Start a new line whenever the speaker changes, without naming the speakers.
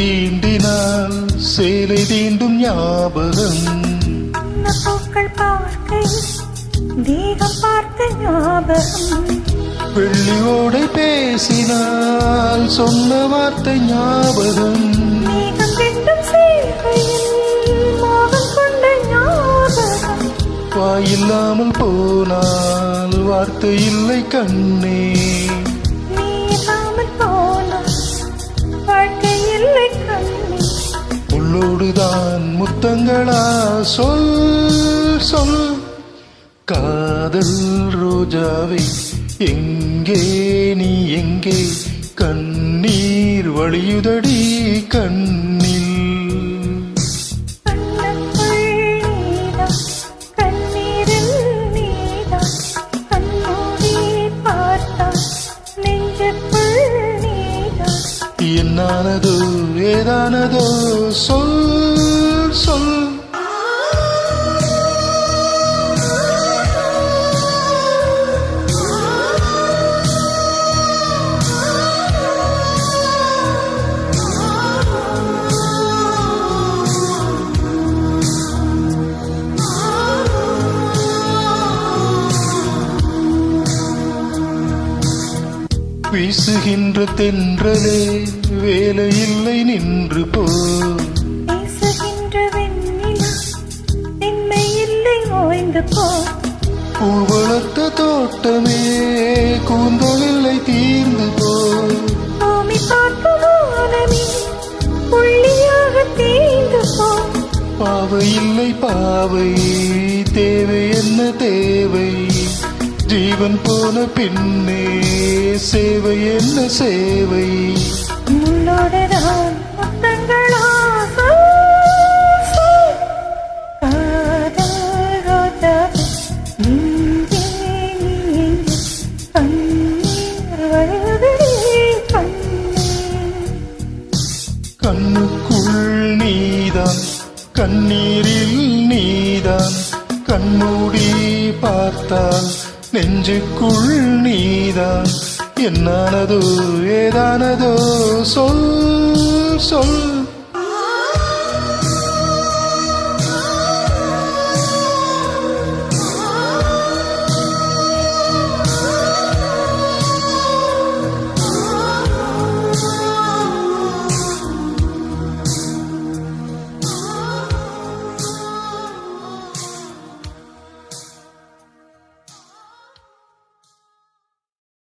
தீண்டினால் சேலை தீண்டும் ஞாபகம்.
பூக்கள் பார்க்கையில் தேகம் பார்த்த ஞாபகம்.
வெள்ளியோடை பேசினால் சொன்ன வார்த்தை ஞாபகம்.
மேகம் கெட்டும் சேவையில் மோகம் கொண்ட ஞாபகம்.
வாயில்லாமல் போனால் வார்த்தை இல்லை கண்ணே.
நீ இல்லாமல் போனால் வாழ்க்கை இல்லை கண்ணே.
உள்ளோடுதான் முத்தங்களா சொல் சொல். காதல் ரோஜாவை எங்கே நீ எங்கே? கண்ணீர் வழியுதடி கண்ணில்.
கண்ணீரில் நீதான் கண்ணூரி பார்த்தால் நெஞ்சுக்குள் நீதான்.
என்னானதோ ஏதானதோ சொல் சொல். வீசுகின்ற தென்றலே வேலையில்லை நின்று போ.
பேசுகின்ற வெண்ணிலா திண்மை இல்லை ஓய்ந்து போ.
பூ வளர்த்த தோட்டமே கூந்தலில்லை தீர்ந்து போ.
பூமி பார்க்கும் வானமே புள்ளியாக தேய்ந்து போ.
பாவை இல்லை பாவை தேவை என்ன தேவை? ஜீவன் போன பின்னே சேவை என்ன சேவை?
முன்னோடுதான் முத்தங்களா காதல் ரோஜாவே நீங்கே நீங்கே கண்ணீர் வழியுதடி கண்ணீர்.
கண்ணுக்குள் நீதான் கண்ணீரில் நீதான். கண்மூடி பார்த்தால் நெஞ்சுக்குள் நீதான். என்னானதோ ஏதானதோ சொல் சொல்.